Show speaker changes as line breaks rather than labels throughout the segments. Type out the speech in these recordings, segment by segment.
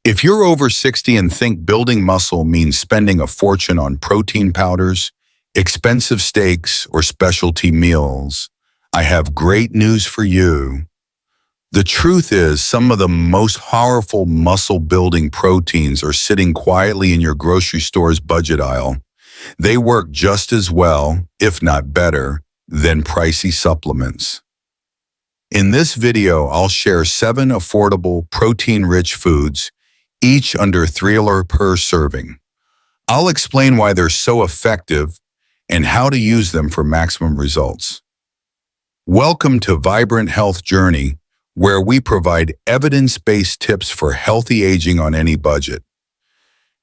If you're over 60 and think building muscle means spending a fortune on protein powders, expensive steaks, or specialty meals, I have great news for you. The truth is, some of the most powerful muscle-building proteins are sitting quietly in your grocery store's budget aisle. They work just as well, if not better, than pricey supplements. In this video, I'll share 7 affordable, protein-rich foods, each under $3 per serving. I'll explain why they're so effective and how to use them for maximum results. Welcome to Vibrant Health Journey, where we provide evidence-based tips for healthy aging on any budget.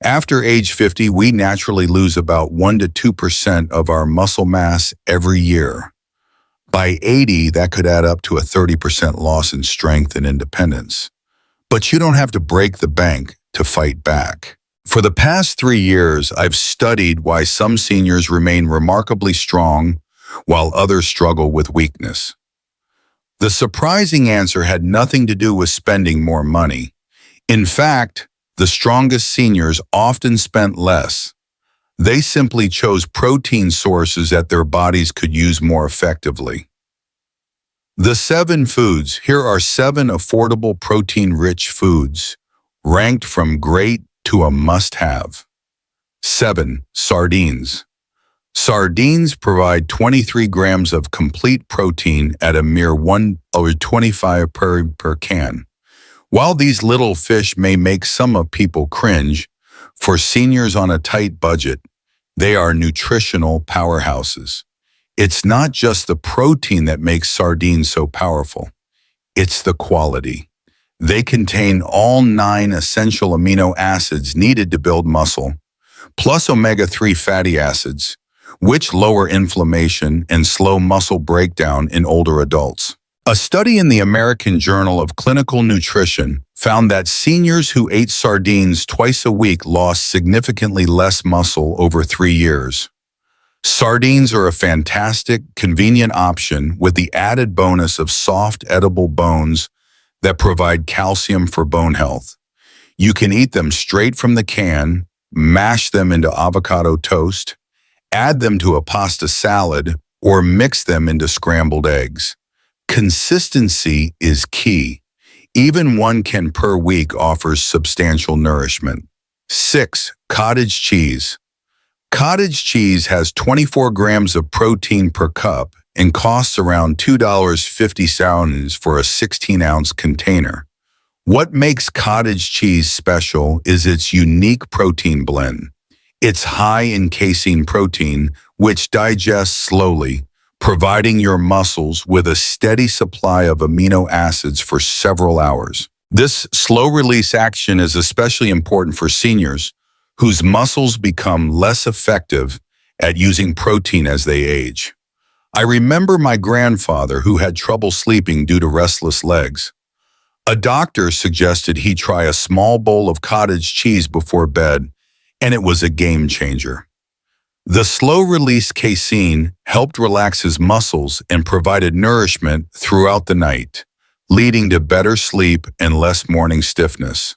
After age 50, we naturally lose about 1 to 2% of our muscle mass every year. By 80, that could add up to a 30% loss in strength and independence. But you don't have to break the bank to fight back. For the past 3 years, I've studied why some seniors remain remarkably strong while others struggle with weakness. The surprising answer had nothing to do with spending more money. In fact, the strongest seniors often spent less. They simply chose protein sources that their bodies could use more effectively. The 7 foods. Here are 7 affordable protein-rich foods, ranked from great to a must-have. 7. Sardines. Sardines provide 23 grams of complete protein at a mere $1.25 per can. While these little fish may make some people cringe, for seniors on a tight budget, they are nutritional powerhouses. It's not just the protein that makes sardines so powerful. It's the quality. They contain all 9 essential amino acids needed to build muscle, plus omega-3 fatty acids, which lower inflammation and slow muscle breakdown in older adults. A study in the American Journal of Clinical Nutrition found that seniors who ate sardines twice a week lost significantly less muscle over 3 years. Sardines are a fantastic, convenient option with the added bonus of soft, edible bones that provide calcium for bone health. You can eat them straight from the can, mash them into avocado toast, add them to a pasta salad, or mix them into scrambled eggs. Consistency is key. Even 1 can per week offers substantial nourishment. 6. Cottage cheese. Cottage cheese has 24 grams of protein per cup and costs around $2.50 for a 16-ounce container. What makes cottage cheese special is its unique protein blend. It's high in casein protein, which digests slowly, providing your muscles with a steady supply of amino acids for several hours. This slow-release action is especially important for seniors whose muscles become less effective at using protein as they age. I remember my grandfather who had trouble sleeping due to restless legs. A doctor suggested he try a small bowl of cottage cheese before bed, and it was a game changer. The slow-release casein helped relax his muscles and provided nourishment throughout the night, leading to better sleep and less morning stiffness.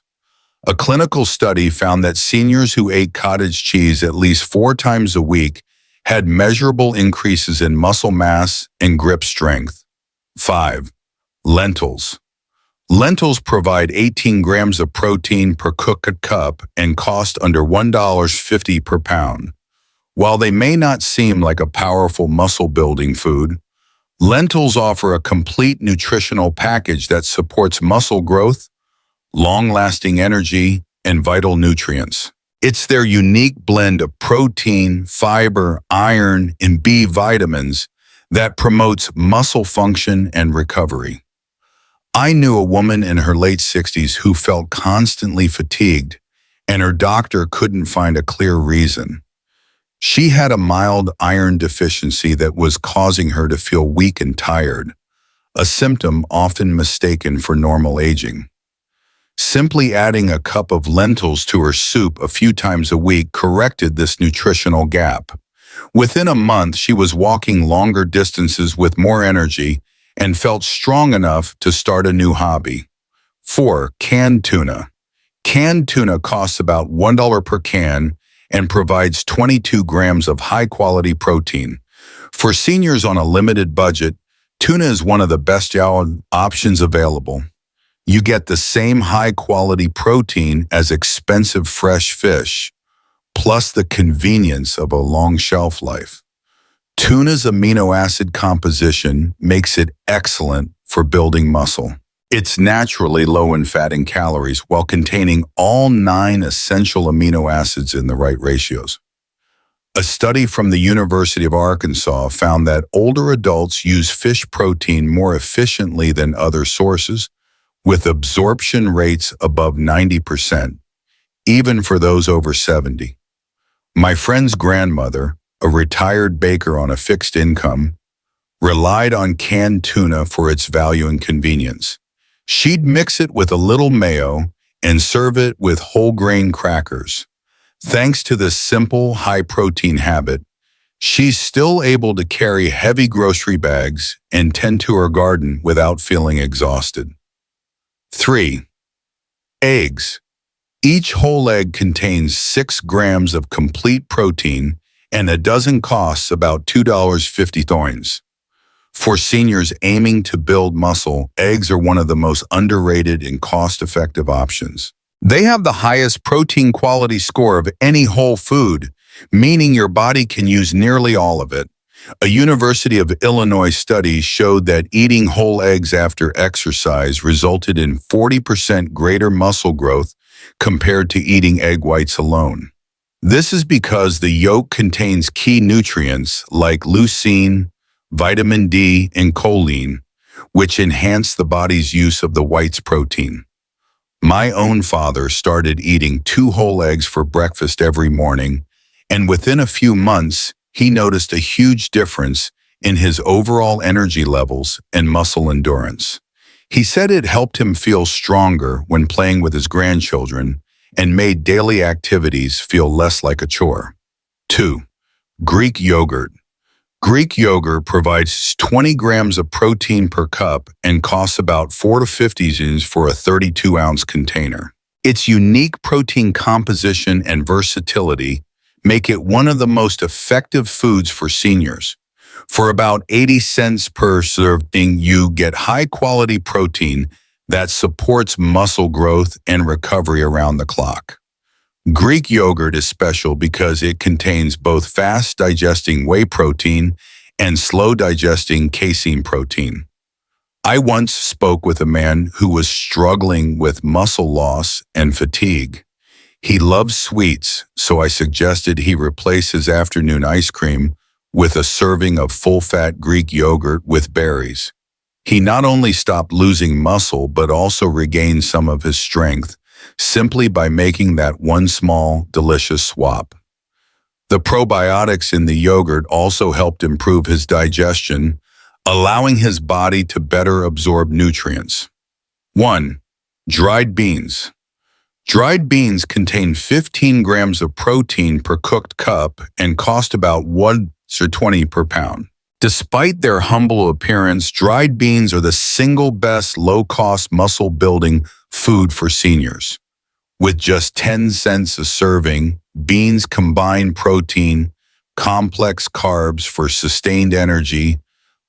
A clinical study found that seniors who ate cottage cheese at least 4 times a week had measurable increases in muscle mass and grip strength. 5. Lentils. Lentils provide 18 grams of protein per cooked cup and cost under $1.50 per pound. While they may not seem like a powerful muscle-building food, lentils offer a complete nutritional package that supports muscle growth, long-lasting energy, and vital nutrients. It's their unique blend of protein, fiber, iron, and B vitamins that promotes muscle function and recovery. I knew a woman in her late 60s who felt constantly fatigued, and her doctor couldn't find a clear reason. She had a mild iron deficiency that was causing her to feel weak and tired, a symptom often mistaken for normal aging. Simply adding a cup of lentils to her soup a few times a week corrected this nutritional gap. Within a month, she was walking longer distances with more energy and felt strong enough to start a new hobby. 4. Canned tuna. Canned tuna costs about $1 per can and provides 22 grams of high-quality protein. For seniors on a limited budget, tuna is one of the best options available. You get the same high-quality protein as expensive fresh fish, plus the convenience of a long shelf life. Tuna's amino acid composition makes it excellent for building muscle. It's naturally low in fat and calories while containing all 9 essential amino acids in the right ratios. A study from the University of Arkansas found that older adults use fish protein more efficiently than other sources, with absorption rates above 90%, even for those over 70. My friend's grandmother, a retired baker on a fixed income, relied on canned tuna for its value and convenience. She'd mix it with a little mayo and serve it with whole grain crackers. Thanks to this simple, high-protein habit, she's still able to carry heavy grocery bags and tend to her garden without feeling exhausted. 3. Eggs. Each whole egg contains 6 grams of complete protein, and a dozen costs about $2.50. For seniors aiming to build muscle, eggs are one of the most underrated and cost-effective options. They have the highest protein quality score of any whole food, meaning your body can use nearly all of it. A University of Illinois study showed that eating whole eggs after exercise resulted in 40% greater muscle growth compared to eating egg whites alone. This is because the yolk contains key nutrients like leucine, vitamin D, and choline, which enhance the body's use of the white's protein. My own father started eating 2 whole eggs for breakfast every morning, and within a few months, he noticed a huge difference in his overall energy levels and muscle endurance. He said it helped him feel stronger when playing with his grandchildren and made daily activities feel less like a chore. 2. Greek yogurt. Greek yogurt provides 20 grams of protein per cup and costs about 4 to 50 cents for a 32-ounce container. Its unique protein composition and versatility make it one of the most effective foods for seniors. For about 80 cents per serving, you get high-quality protein that supports muscle growth and recovery around the clock. Greek yogurt is special because it contains both fast-digesting whey protein and slow-digesting casein protein. I once spoke with a man who was struggling with muscle loss and fatigue. He loves sweets, so I suggested he replace his afternoon ice cream with a serving of full-fat Greek yogurt with berries. He not only stopped losing muscle but also regained some of his strength, simply by making that one small, delicious swap. The probiotics in the yogurt also helped improve his digestion, allowing his body to better absorb nutrients. 1. Dried beans. Dried beans contain 15 grams of protein per cooked cup and cost about $1.20 per pound. Despite their humble appearance, dried beans are the single best low-cost muscle-building food for seniors. With just 10 cents a serving, beans combine protein, complex carbs for sustained energy,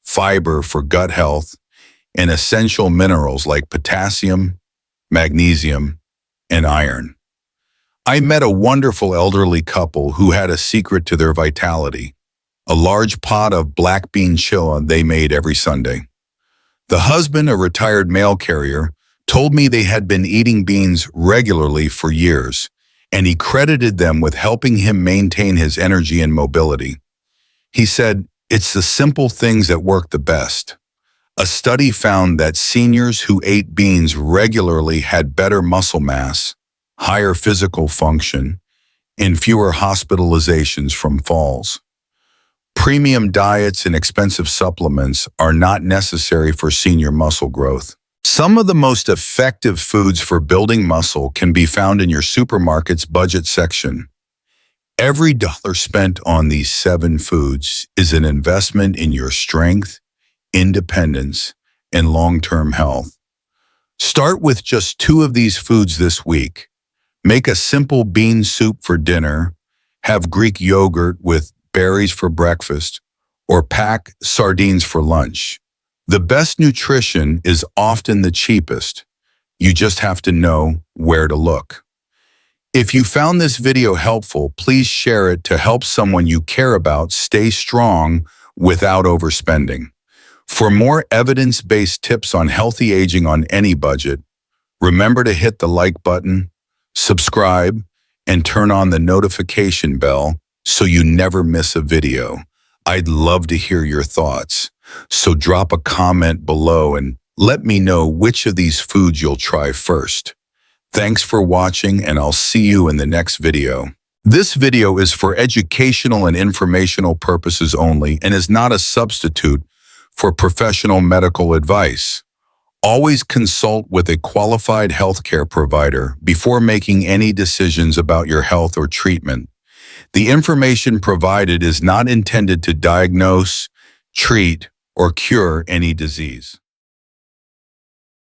fiber for gut health, and essential minerals like potassium, magnesium, and iron. I met a wonderful elderly couple who had a secret to their vitality: a large pot of black bean chilla they made every Sunday. The husband, a retired mail carrier, told me they had been eating beans regularly for years, and he credited them with helping him maintain his energy and mobility. He said, "It's the simple things that work the best." A study found that seniors who ate beans regularly had better muscle mass, higher physical function, and fewer hospitalizations from falls. Premium diets and expensive supplements are not necessary for senior muscle growth. Some of the most effective foods for building muscle can be found in your supermarket's budget section. Every dollar spent on these 7 foods is an investment in your strength, independence, and long-term health. Start with just 2 of these foods this week. Make a simple bean soup for dinner, have Greek yogurt with berries for breakfast, or pack sardines for lunch. The best nutrition is often the cheapest. You just have to know where to look. If you found this video helpful, please share it to help someone you care about stay strong without overspending. For more evidence-based tips on healthy aging on any budget, remember to hit the like button, subscribe, and turn on the notification bell so you never miss a video. I'd love to hear your thoughts, so drop a comment below and let me know which of these foods you'll try first. Thanks for watching, and I'll see you in the next video. This video is for educational and informational purposes only and is not a substitute for professional medical advice. Always consult with a qualified healthcare provider before making any decisions about your health or treatment. The information provided is not intended to diagnose, treat, or cure any disease.